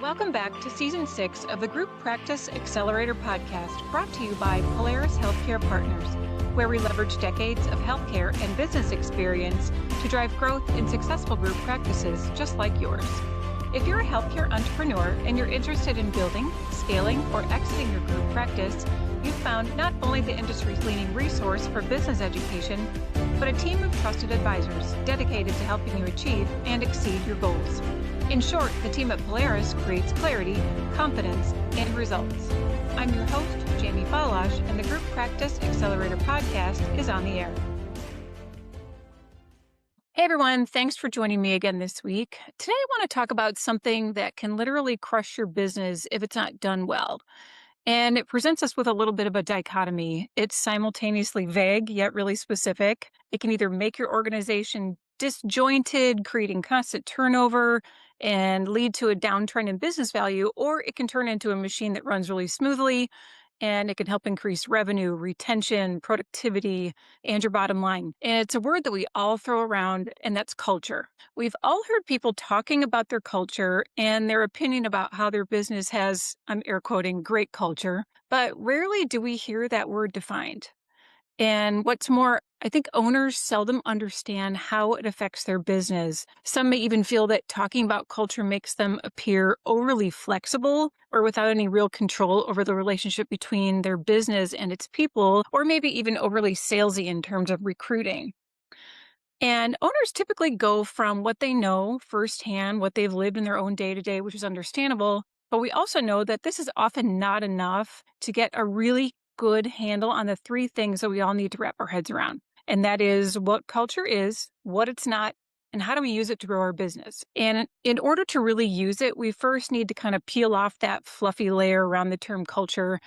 Welcome back to Season 6 of the Group Practice Accelerator podcast, brought to you by Polaris Healthcare Partners, where we leverage decades of healthcare and business experience to drive growth in successful group practices just like yours. If you're a healthcare entrepreneur and you're interested in building, scaling, or exiting your group practice, you've found not only the industry's leading resource for business education, but a team of trusted advisors dedicated to helping you achieve and exceed your goals. In short, the team at Polaris creates clarity, confidence, and results. I'm your host, Jamie Falasz, and the Group Practice Accelerator podcast is on the air. Hey everyone, thanks for joining me again this week. Today I want to talk about something that can literally crush your business if it's not done well. And it presents us with a little bit of a dichotomy. It's simultaneously vague, yet really specific. It can either make your organization disjointed, creating constant turnover, and lead to a downtrend in business value, or it can turn into a machine that runs really smoothly, and it can help increase revenue, retention, productivity, and your bottom line. And it's a word that we all throw around, and that's culture. We've all heard people talking about their culture and their opinion about how their business has, I'm air quoting, great culture, but rarely do we hear that word defined. And what's more, I think owners seldom understand how it affects their business. Some may even feel that talking about culture makes them appear overly flexible or without any real control over the relationship between their business and its people, or maybe even overly salesy in terms of recruiting. And owners typically go from what they know firsthand, what they've lived in their own day-to-day, which is understandable. But we also know that this is often not enough to get a really good handle on the three things that we all need to wrap our heads around. And that is what culture is, what it's not, and how do we use it to grow our business. And in order to really use it, we first need to kind of peel off that fluffy layer around the term culture.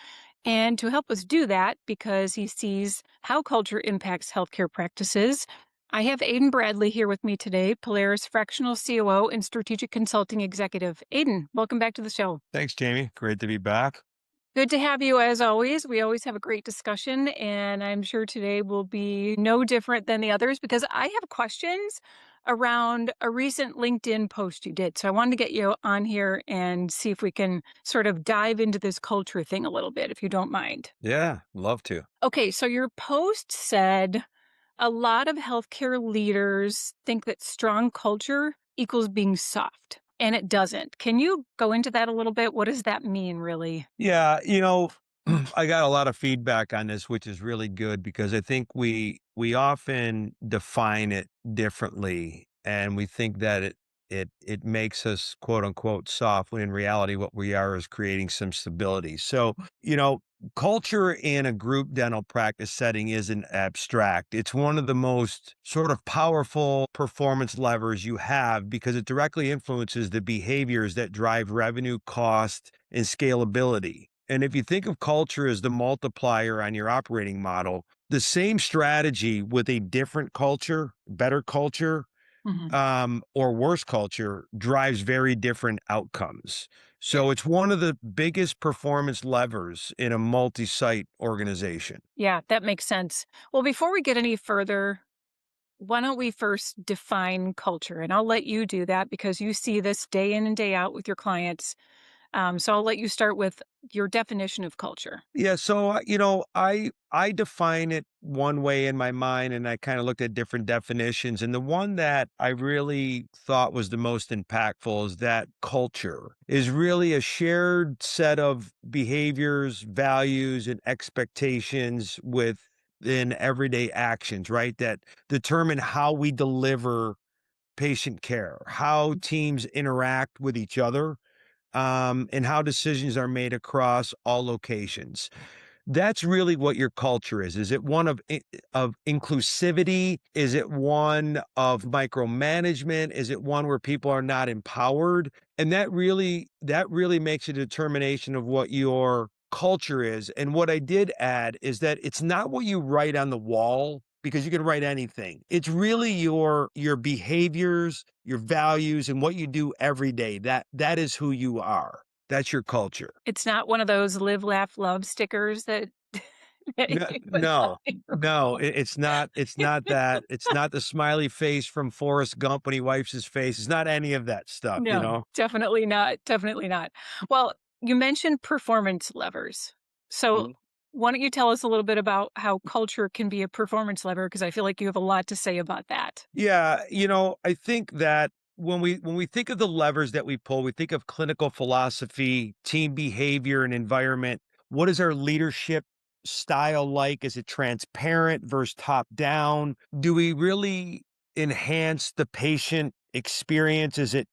And to help us do that, because he sees how culture impacts healthcare practices, I have Adin Bradley here with me today, Polaris Fractional COO and Strategic Consulting Executive. Adin, welcome back to the show. Thanks, Jamie. Great to be back. Good to have you as always. We always have a great discussion, and I'm sure today will be no different than the others because I have questions around a recent LinkedIn post you did. So I wanted to get you on here and see if we can sort of dive into this culture thing a little bit, if you don't mind. Yeah, love to. Okay, so your post said a lot of healthcare leaders think that strong culture equals being soft, and it doesn't. Can you go into that a little bit? What does that mean, really? Yeah, I got a lot of feedback on this, which is really good because I think we often define it differently, and we think that it makes us quote unquote soft, when in reality what we are is creating some stability. So, culture in a group dental practice setting isn't abstract. It's one of the most sort of powerful performance levers you have because it directly influences the behaviors that drive revenue, cost, and scalability. And if you think of culture as the multiplier on your operating model, the same strategy with a different culture, better culture, Mhm. or worse culture drives very different outcomes. So it's one of the biggest performance levers in a multi-site organization. Yeah, that makes sense. Well, before we get any further, why don't we first define culture? And I'll let you do that because you see this day in and day out with your clients. So I'll let you start with your definition of culture. Yeah, so I define it one way in my mind, and I kind of looked at different definitions. And the one that I really thought was the most impactful is that culture is really a shared set of behaviors, values, and expectations within everyday actions, right? That determine how we deliver patient care, how teams interact with each other, and how decisions are made across all locations. That's really what your culture is. Is it one of inclusivity? Is it one of micromanagement? Is it one where people are not empowered? And that really makes a determination of what your culture is. And what I did add is that it's not what you write on the wall, because you can write anything. It's really your behaviors, your values, and what you do every day. That is who you are. That's your culture. It's not one of those live, laugh, love stickers that No, But no, no, it's not that. It's not the smiley face from Forrest Gump when he wipes his face. It's not any of that stuff, you no, know? definitely not, definitely not. Well, you mentioned performance levers. So, Mhm. why don't you tell us a little bit about how culture can be a performance lever? Because I feel like you have a lot to say about that. Yeah, I think that when we think of the levers that we pull, we think of clinical philosophy, team behavior, and environment. What is our leadership style like? Is it transparent versus top down? Do we really enhance the patient experience? Is it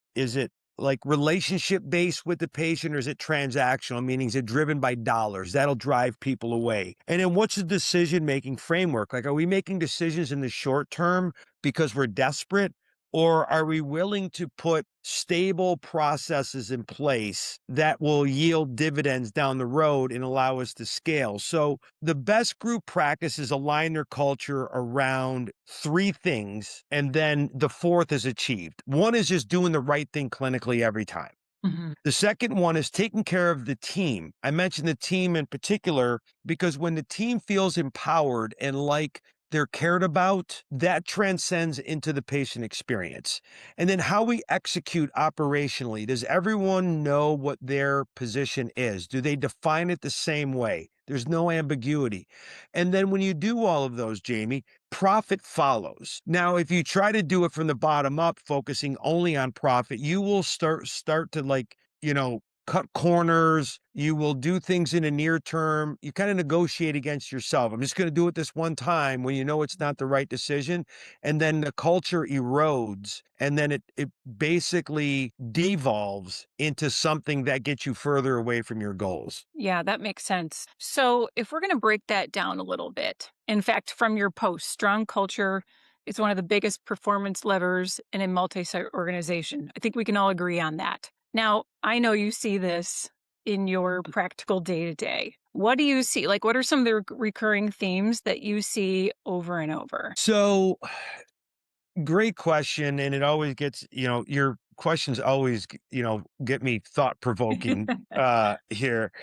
like relationship based with the patient, or is it transactional? Meaning, is it driven by dollars? That'll drive people away. And then what's the decision making framework? Like, are we making decisions in the short term because we're desperate? Or are we willing to put stable processes in place that will yield dividends down the road and allow us to scale? So, the best group practices align their culture around three things, and then the fourth is achieved. One is just doing the right thing clinically every time. Mhm. The second one is taking care of the team. I mentioned the team in particular because when the team feels empowered and like they're cared about, that transcends into the patient experience. And then how we execute operationally. Does everyone know what their position is? Do they define it the same way? There's no ambiguity. And then when you do all of those, Jamie, profit follows. Now, if you try to do it from the bottom up, focusing only on profit, you will start to like, cut corners. You will do things in a near term. You kind of negotiate against yourself. I'm just going to do it this one time when you know it's not the right decision. And then the culture erodes, and then it basically devolves into something that gets you further away from your goals. Yeah, that makes sense. So, if we're going to break that down a little bit, in fact, from your post, strong culture is one of the biggest performance levers in a multi site organization. I think we can all agree on that. Now, I know you see this in your practical day to day. What do you see? Like, what are some of the recurring themes that you see over and over? So, great question. And it always gets, your questions always, get me thought provoking here.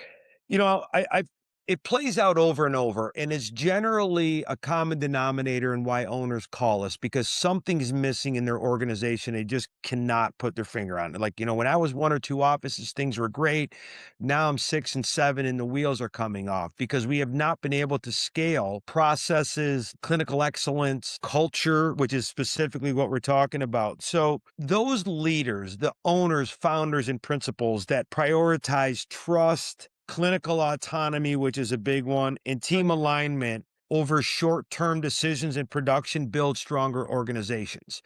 I it plays out over and over, and it's generally a common denominator in why owners call us because something's missing in their organization. They just cannot put their finger on it. Like, when I was one or two offices, things were great. Now I'm six and seven, and the wheels are coming off because we have not been able to scale processes, clinical excellence, culture, which is specifically what we're talking about. So, those leaders, the owners, founders, and principals that prioritize trust, clinical autonomy, which is a big one, and team alignment over short term decisions and production build stronger organizations.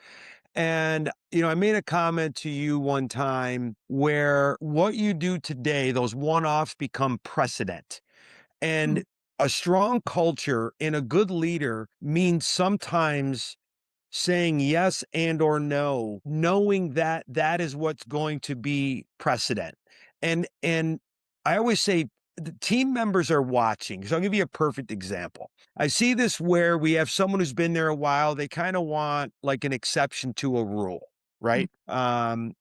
And, I made a comment to you one time where what you do today, those one offs become precedent. And a strong culture and a good leader means sometimes saying yes and or no, knowing that that is what's going to be precedent. And I always say the team members are watching. So I'll give you a perfect example. I see this where we have someone who's been there a while. They kind of want like an exception to a rule, right? And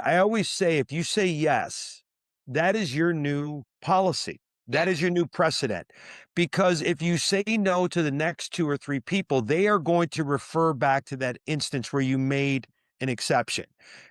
I always say if you say yes, that is your new policy. That is your new precedent. Because if you say no to the next two or three people, they are going to refer back to that instance where you made an exception.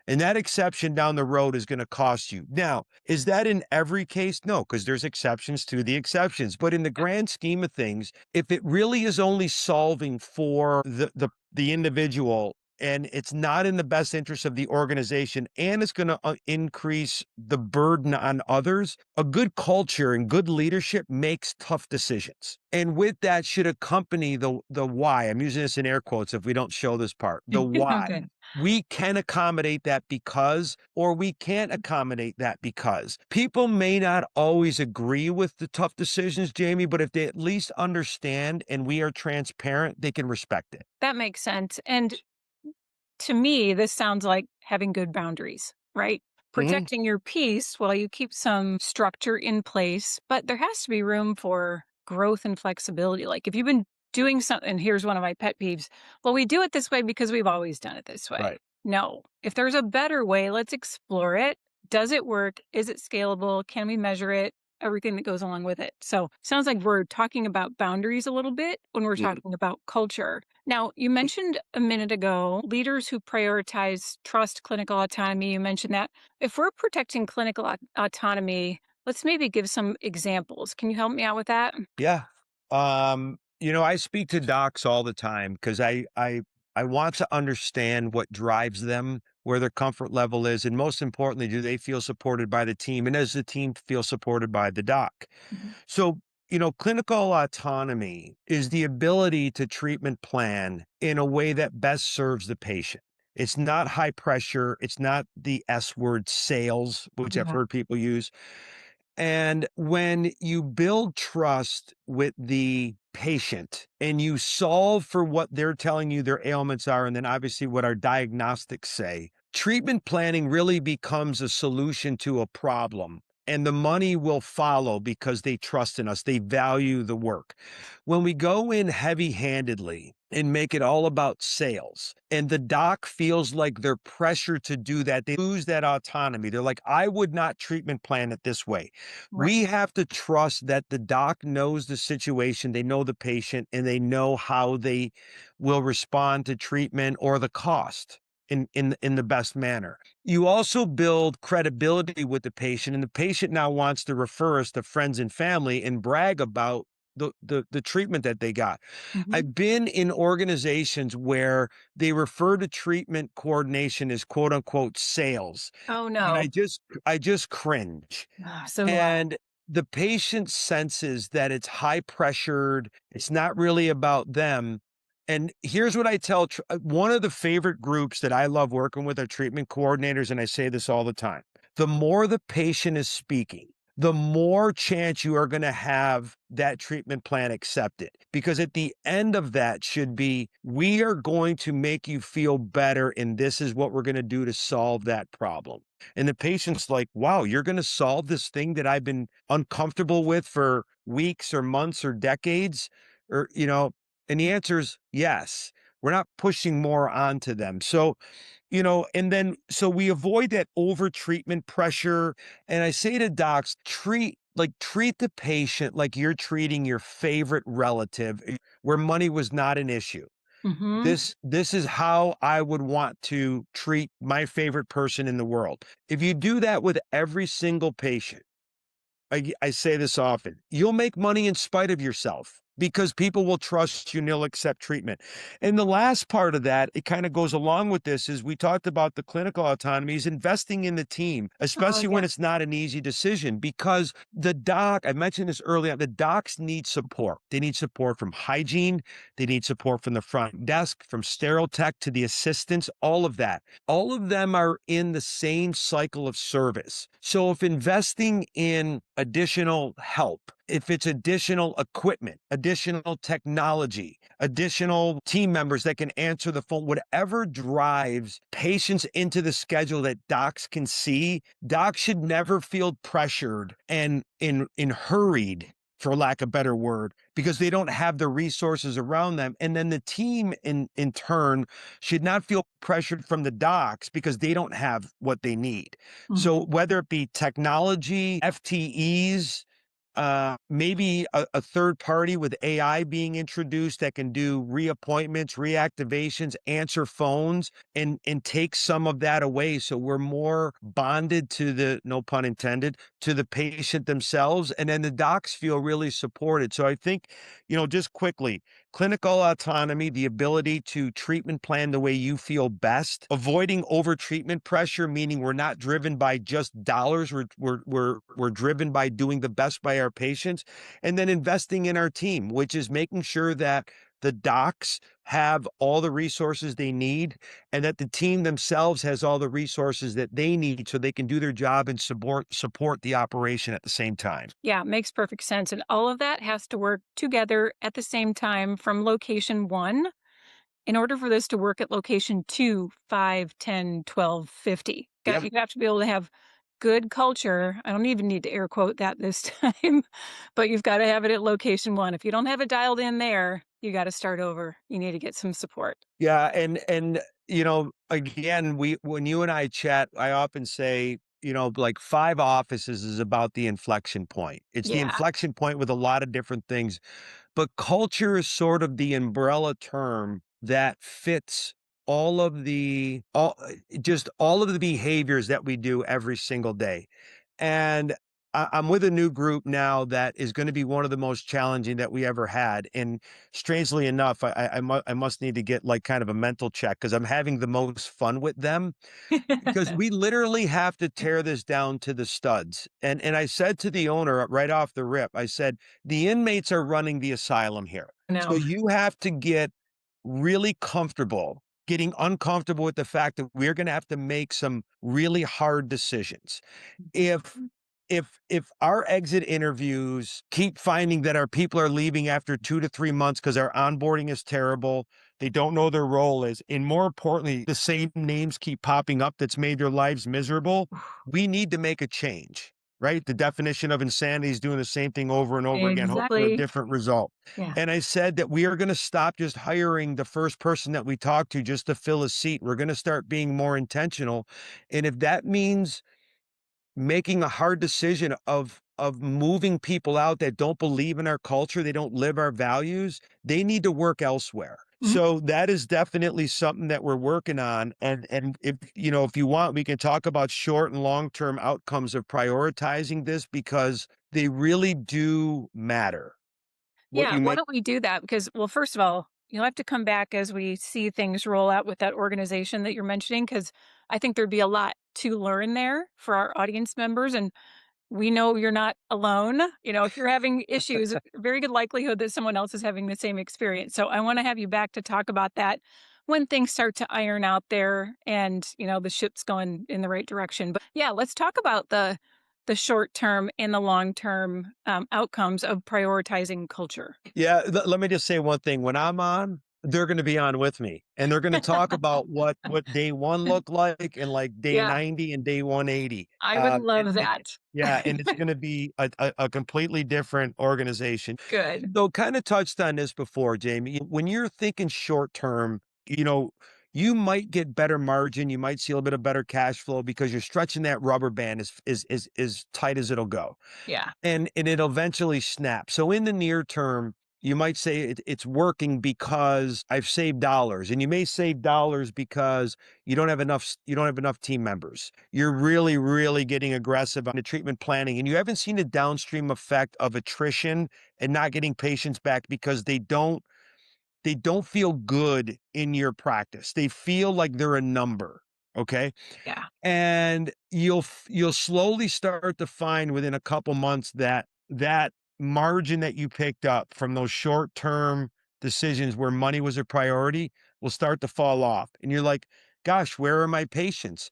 And that exception down the road is going to cost you. Now, is that in every case? No, because there's exceptions to the exceptions. But in the grand scheme of things, if it really is only solving for the individual and it's not in the best interest of the organization and it's going to increase the burden on others, a good culture and good leadership makes tough decisions. And with that should accompany the why. I'm using this in air quotes if we don't show this part. The why. Okay. We can accommodate that because, or we can't accommodate that because. People may not always agree with the tough decisions, Jamie, but if they at least understand and we are transparent, they can respect it. That makes sense. And to me, this sounds like having good boundaries, right? Mhm. Protecting your peace while you keep some structure in place, but there has to be room for growth and flexibility. Like if you've been doing something, and here's one of my pet peeves, well, we do it this way because we've always done it this way. Right. No, if there's a better way, let's explore it. Does it work? Is it scalable? Can we measure it? everything that goes along with it. So, sounds like we're talking about boundaries a little bit when we're Mm. talking about culture. Now, you mentioned a minute ago leaders who prioritize trust, clinical autonomy. You mentioned that. If we're protecting clinical autonomy, let's maybe give some examples. Can you help me out with that? Yeah. I speak to docs all the time because I want to understand what drives them, where their comfort level is, and most importantly, do they feel supported by the team? And does the team feel supported by the doc? Mhm. So, clinical autonomy is the ability to treatment plan in a way that best serves the patient. It's not high pressure. It's not the S word sales, which I've Yeah. heard people use. And when you build trust with the patient and you solve for what they're telling you their ailments are, and then obviously what our diagnostics say, treatment planning really becomes a solution to a problem. And the money will follow because they trust in us. They value the work. When we go in heavy handedly and make it all about sales, and the doc feels like they're pressured to do that, they lose that autonomy. They're like, I would not treatment plan it this way. Right. We have to trust that the doc knows the situation, they know the patient, and they know how they will respond to treatment or the cost in the best manner. You also build credibility with the patient, and the patient now wants to refer us to friends and family and brag about the treatment that they got. Mhm. I've been in organizations where they refer to treatment coordination as quote unquote sales. Oh, And no. I just cringe. Ah, so do I. And the patient senses that it's high pressured, it's not really about them. And here's what I tell one of the favorite groups that I love working with are treatment coordinators, and I say this all the time. The more the patient is speaking, the more chance you are going to have that treatment plan accepted. Because at the end of that should be, we are going to make you feel better, and this is what we're going to do to solve that problem. And the patient's like, wow, you're going to solve this thing that I've been uncomfortable with for weeks or months or decades? Or, and the answer is yes. We're not pushing more onto them. So, and then so we avoid that over treatment pressure. And I say to docs, treat the patient like you're treating your favorite relative where money was not an issue. Mhm. This is how I would want to treat my favorite person in the world. If you do that with every single patient, I say this often, you'll make money in spite of yourself because people will trust you and they'll accept treatment. And the last part of that, it kind of goes along with this, is we talked about the clinical autonomy is investing in the team, Oh, especially when yeah. it's not an easy decision because the doc, I mentioned this earlier, the docs need support. They need support from hygiene. They need support from the front desk, from sterile tech to the assistants, all of that. All of them are in the same cycle of service. So if investing in additional help, if it's additional equipment, additional technology, additional team members that can answer the phone, whatever drives patients into the schedule that docs can see, docs should never feel pressured and in hurried, for lack of a better word, because they don't have the resources around them. And then the team in turn should not feel pressured from the docs because they don't have what they need. So Mhm. whether it be technology, FTEs, maybe a third party with AI being introduced that can do reappointments, reactivations, answer phones, and take some of that away. So we're more bonded to the, no pun intended, to the patient themselves. And then the docs feel really supported. So I think, just quickly, clinical autonomy, the ability to treatment plan the way you feel best, avoiding over treatment pressure, meaning we're not driven by just dollars. We're driven by doing the best by our patients, and then investing in our team, which is making sure that the docs have all the resources they need and that the team themselves has all the resources that they need so they can do their job and support the operation at the same time. Yeah, makes perfect sense, and all of that has to work together at the same time from location 1 in order for this to work at location 2, 5, 10, 12, 50. Yep. You have to be able to have good culture. I don't even need to air quote that this time, but you've gotta have it at location 1. If you don't have it dialed in there, you gotta start over. You need to get some support. Yeah, and again, we when you and I chat, I often say, like 5 offices is about the inflection point. It's the Yeah. inflection point with a lot of different things, but culture is sort of the umbrella term that fits all of the just all of the behaviors that we do every single day. And I'm with a new group now that is going to be one of the most challenging that we ever had. And strangely enough, I must need to get like kind of a mental check because I'm having the most fun with them because we literally have to tear this down to the studs. And I said to the owner right off the rip, I said, the inmates are running the asylum here. So No. you have to get really comfortable, getting uncomfortable with the fact that we're going to have to make some really hard decisions. If if our exit interviews keep finding that our people are leaving after 2 to 3 months because our onboarding is terrible, they don't know their role is, and more importantly, the same names keep popping up that's made their lives miserable, we need to make a change, right? The definition of insanity is doing the same thing over and over again, hoping for a Exactly. different result. Yeah. And I said that we are gonna stop just hiring the first person that we talk to just to fill a seat. We're gonna start being more intentional, and if that means making a hard decision of moving people out that don't believe in our culture, they don't live our values, they need to work elsewhere. Mhm. So that is definitely something that we're working on. And if if you want, we can talk about short and long-term outcomes of prioritizing this because they really do matter. What Yeah, you why make don't we do that? Because, well, first of all, you'll have to come back as we see things roll out with that organization that you're mentioning, because I think there'd be a lot to learn there for our audience members. And we know you're not alone. If you're having issues, very good likelihood that someone else is having the same experience. So I want to have you back to talk about that when things start to iron out there and, the ship's going in the right direction. But yeah, let's talk about the short term and the long term outcomes of prioritizing culture. Yeah, let me just say one thing. When I'm on, they're gonna be on with me, and they're gonna talk about what day 1 looked like and, like, day Yeah, 90 and day 180. I would And love that. yeah, and it's gonna be a completely different organization. Good. Though kinda touched on this before, Jamie. When you're thinking short term, you know, you might get better margin, you might see a little bit of better cash flow because you're stretching that rubber band as tight as it'll go Yeah. and it'll eventually snap. So in the near term, you might say it's working because I've saved dollars, and you may save dollars because you don't have enough team members. You're really, really getting aggressive on the treatment planning, and you haven't seen the downstream effect of attrition and not getting patients back because they don't feel good in your practice. They feel like they're a number. Okay. Yeah. And you'll slowly start to find within a couple months that that margin that you picked up from those short-term decisions where money was a priority will start to fall off. And you're like, "Gosh, where are my patients?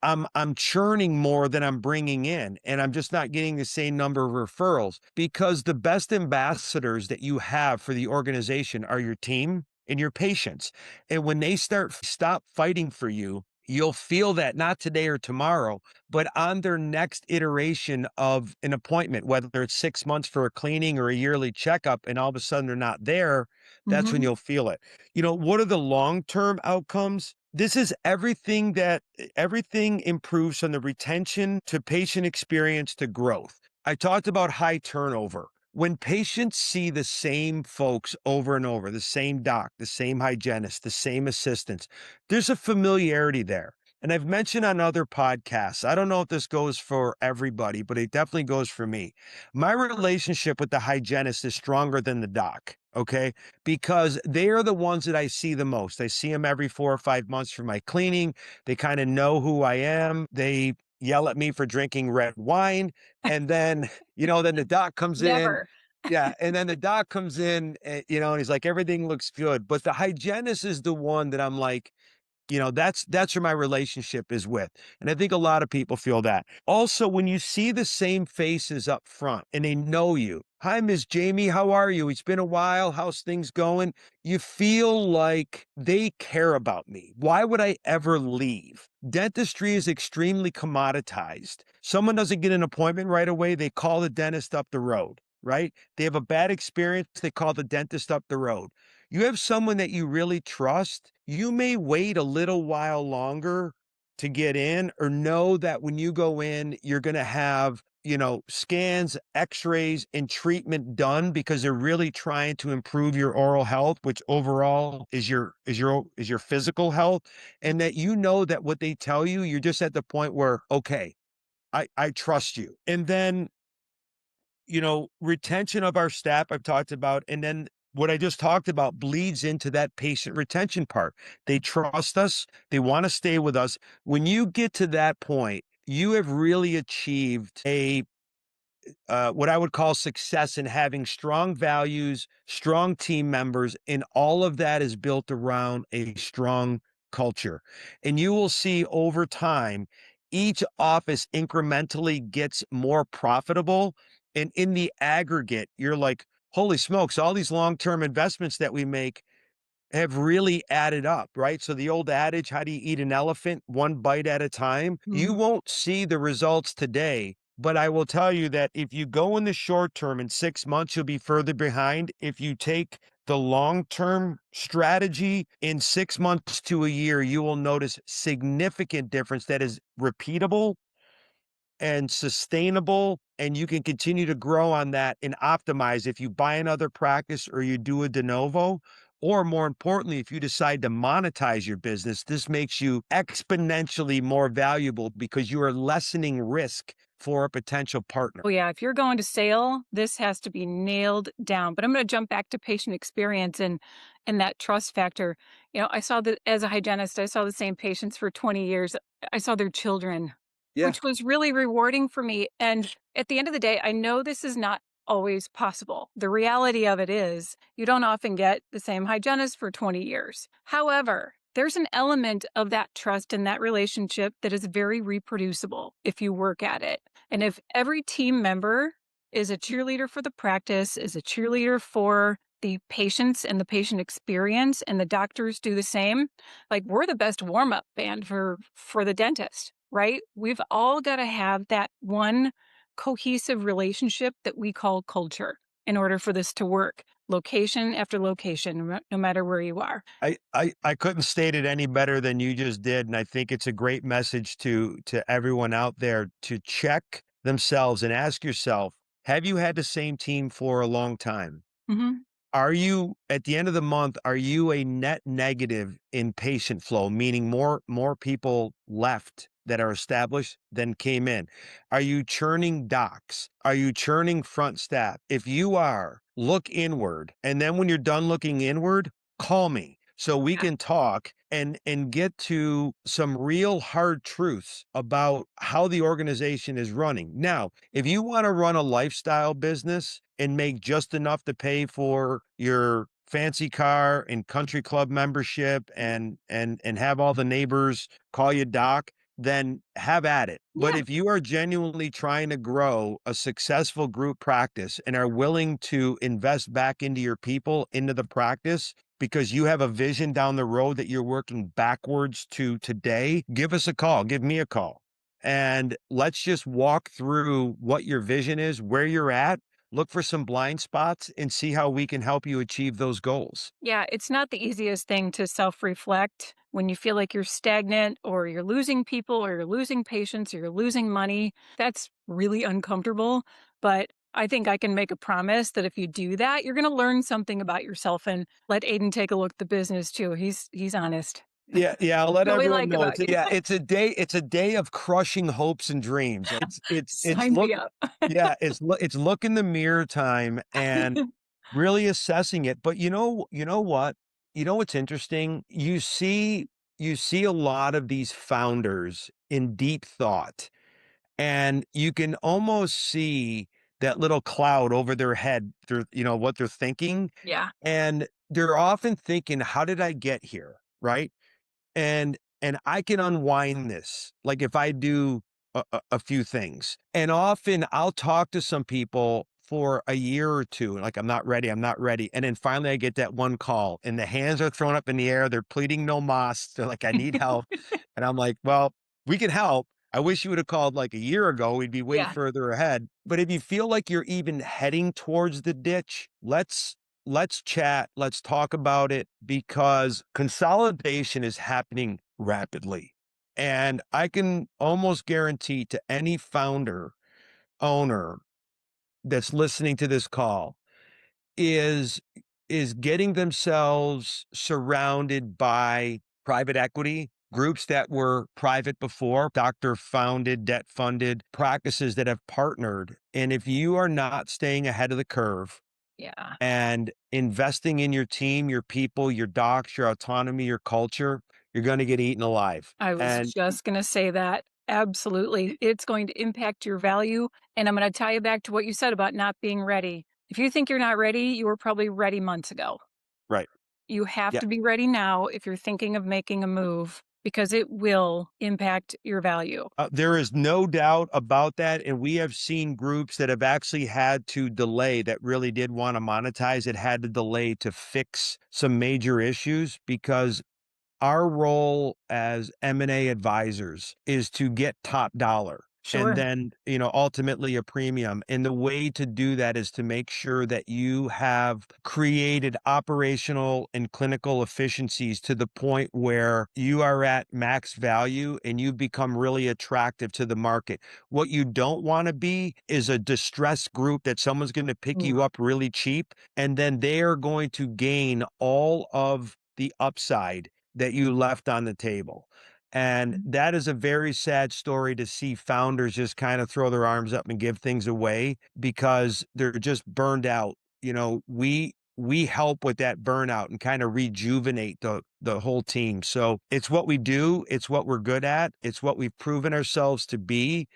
I'm churning more than I'm bringing in, and I'm just not getting the same number of referrals because the best ambassadors that you have for the organization are your team and your patients. And when they stop fighting for you, you'll feel that not today or tomorrow, but on their next iteration of an appointment, whether it's 6 months for a cleaning or a yearly checkup, and all of a sudden they're not there, that's when Hmm. you'll feel it. What are the long-term outcomes? This is everything improves from the retention to patient experience to growth. I talked about high turnover. When patients see the same folks over and over, the same doc, the same hygienist, the same assistants, there's a familiarity there. And I've mentioned on other podcasts, I don't know if this goes for everybody, but it definitely goes for me. My relationship with the hygienist is stronger than the doc. Okay. Because they are the ones that I see the most. I see them every 4 or 5 months for my cleaning. They kind of know who I am. They yell at me for drinking red wine. And then, then the doc comes in. Never. Yeah. And then the doc comes in, and he's like, everything looks good. But the hygienist is the one that I'm like, that's where my relationship is with. And I think a lot of people feel that. Also, when you see the same faces up front and they know you, hi, Miss Jamie, how are you? It's been a while. How's things going? You feel like they care about me. Why would I ever leave? Dentistry is extremely commoditized. Someone doesn't get an appointment right away, they call the dentist up the road, right? They have a bad experience, they call the dentist up the road. You have someone that you really trust, you may wait a little while longer to get in, or know that when you go in, you're going to have, scans, x-rays, and treatment done because they're really trying to improve your oral health, which overall is your physical health. And that that what they tell you, you're just at the point where, okay, I trust you. And then, retention of our staff I've talked about. And then what I just talked about bleeds into that patient retention part. They trust us. They want to stay with us. When you get to that point, you have really achieved what I would call success in having strong values, strong team members, and all of that is built around a strong culture. And you will see over time, each office incrementally gets more profitable. And in the aggregate, you're like, holy smokes, all these long term investments that we make have really added up, right? So the old adage, how do you eat an elephant? One bite at a time. You Mhm. won't see the results today, but I will tell you that if you go in the short term, in 6 months, you'll be further behind. If you take the long term strategy, in 6 months to a year, you will notice significant difference that is repeatable and sustainable, and you can continue to grow on that and optimize if you buy another practice or you do a de novo. Or more importantly, if you decide to monetize your business, this makes you exponentially more valuable because you are lessening risk for a potential partner. Oh, yeah. If you're going to sale, this has to be nailed down. But I'm going to jump back to patient experience and that trust factor. I saw that as a hygienist, I saw the same patients for 20 years. I saw their children, Yeah. which was really rewarding for me. And at the end of the day, I know this is not always possible. The reality of it is you don't often get the same hygienist for 20 years. However, there's an element of that trust and that relationship that is very reproducible if you work at it. And if every team member is a cheerleader for the practice, is a cheerleader for the patients and the patient experience, and the doctors do the same, like we're the best warm-up band for the dentist, right? We've all got to have that one cohesive relationship that we call culture in order for this to work. Location after location, no matter where you are. I couldn't state it any better than you just did, and I think it's a great message to everyone out there to check themselves and ask yourself, have you had the same team for a long time? Mhm. Are you at the end of the month, are you a net negative in patient flow, meaning more people left that are established than came in? Are you churning docs? Are you churning front staff? If you are, look inward. And then when you're done looking inward, call me so we Yeah. can talk and get to some real hard truths about how the organization is running. Now, if you want to run a lifestyle business and make just enough to pay for your fancy car and country club membership and have all the neighbors call you doc, then have at it. But Yeah. if you are genuinely trying to grow a successful group practice and are willing to invest back into your people, into the practice, because you have a vision down the road that you're working backwards to today, give us a call, give me a call. And let's just walk through what your vision is, where you're at, look for some blind spots, and see how we can help you achieve those goals. Yeah, it's not the easiest thing to self-reflect when you feel like you're stagnant or you're losing people or you're losing patients or you're losing money. That's really uncomfortable, but I think I can make a promise that if you do that, you're going to learn something about yourself, and let Aiden take a look at the business too. He's honest. Yeah, yeah, I'll let What we everyone like know. about It's you. yeah, it's a day of crushing hopes and dreams. It's Sign look me up. yeah, it's look in the mirror time and really assessing it. But you know what? You know what's interesting? You see a lot of these founders in deep thought, and you can almost see that little cloud over their head, what they're thinking. Yeah. And they're often thinking, how did I get here? Right. And I can unwind this, like, if I do a few things. And often I'll talk to some people for a year or 2, like, I'm not ready." And then finally I get that one call, and the hands are thrown up in the air, they're pleading no mas, they're like, "I need help." And I'm like, "Well, we can help. I wish you would have called, like, a year ago, we'd be way Yeah. further ahead." But if you feel like you're even heading towards the ditch, let's chat, let's talk about it, because consolidation is happening rapidly. And I can almost guarantee to any founder, owner that's listening to this call is is getting themselves surrounded by private equity groups that were private before, doctor founded, debt funded practices that have partnered. And if you are not staying ahead of the curve Yeah. and investing in your team, your people, your docs, your autonomy, your culture, you're going to get eaten alive. I was And just gonna say that. Absolutely. It's going to impact your value, and I'm gonna tie you back to what you said about not being ready. If you think you're not ready, you were probably ready months ago. right. You have Yeah. to be ready now if you're thinking of making a move because it will impact your value. There is no doubt about that, and we have seen groups that have actually had to delay that really did wanna monetize it, had to delay to fix some major issues because our role as M&A advisors is to get top dollar and Sure. then, ultimately a premium. And the way to do that is to make sure that you have created operational and clinical efficiencies to the point where you are at max value and you become really attractive to the market. What you don't want to be is a distressed group that someone's going to pick Mm, you up really cheap and then they are going to gain all of the upside that you left on the table. And mhm. that is a very sad story to see founders just kind of throw their arms up and give things away because they're just burned out. We help with that burnout and kind of rejuvenate the whole team. So it's what we do, it's what we're good at, it's what we've proven ourselves to be.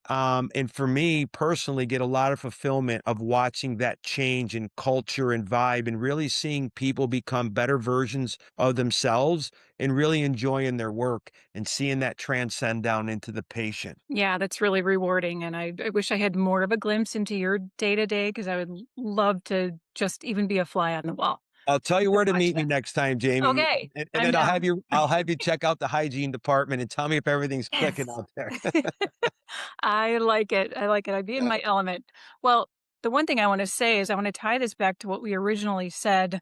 And for me personally, get a lot of fulfillment of watching that change in culture and vibe and really seeing people become better versions of themselves and really enjoying their work and seeing that transcend down into the patient. Yeah, that's really rewarding, and I wish I had more of a glimpse into your day to day because I would love to just even be a fly on the wall I'll tell you to where to watch meet me that. next time, Jamie, Okay, and I'm then down. I'll have you check out the hygiene department and tell me if everything's clicking Yes. out there. I like it. I like it. I'd be in my element. Well, the one thing I want to say is I want to tie this back to what we originally said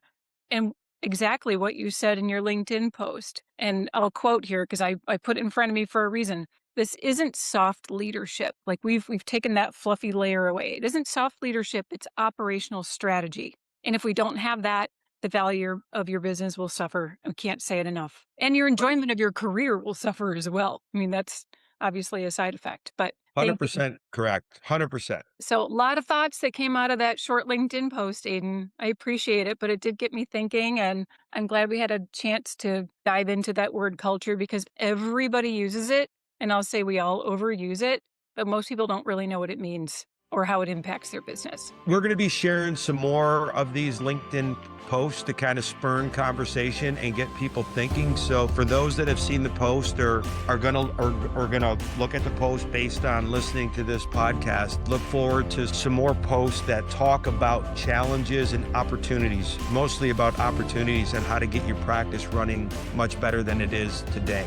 and exactly what you said in your LinkedIn post. And I'll quote here because I put it in front of me for a reason. This isn't soft leadership. Like we've taken that fluffy layer away. It isn't soft leadership, it's operational strategy. And if we don't have that, the value of your business will suffer. I can't say it enough. And your enjoyment of your career will suffer as well. I mean, that's obviously a side effect, but thank you. 100% correct. 100%. So, a lot of thoughts that came out of that short LinkedIn post, Aiden. I appreciate it, but it did get me thinking. And I'm glad we had a chance to dive into that word culture because everybody uses it. And I'll say we all overuse it, but most people don't really know what it means or how it impacts their business. We're going to be sharing some more of these LinkedIn posts to kind of spurn conversation and get people thinking. So for those that have seen the post or are gonna look at the post based on listening to this podcast, look forward to some more posts that talk about challenges and opportunities, mostly about opportunities and how to get your practice running much better than it is today.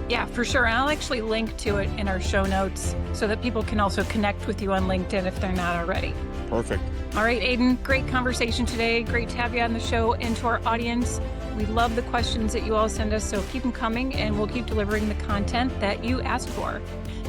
Yeah, for sure. And I'll actually link to it in our show notes so that people can also connect with you on LinkedIn if they're not already. Perfect. All right, Aiden, great conversation today. Great to have you on the show. And to our audience, we love the questions that you all send us, so keep them coming and we'll keep delivering the content that you asked for.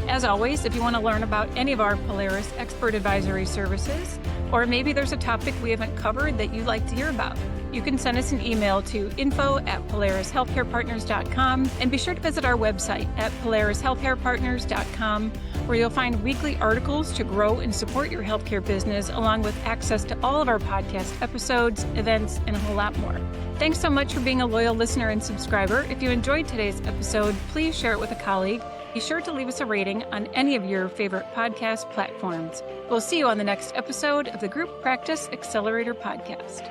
As always, if you want to learn about any of our Polaris expert advisory services, or maybe there's a topic we haven't covered that you'd like to hear about, you can send us an email to info@polarishealthcarepartners.com and be sure to visit our website at polarishealthcarepartners.com where you'll find weekly articles to grow and support your healthcare business along with access to all of our podcast episodes, events, and a whole lot more. Thanks so much for being a loyal listener and subscriber. If you enjoyed today's episode, please share it with a colleague. Be sure to leave us a rating on any of your favorite podcast platforms. We'll see you on the next episode of the Group Practice Accelerator Podcast.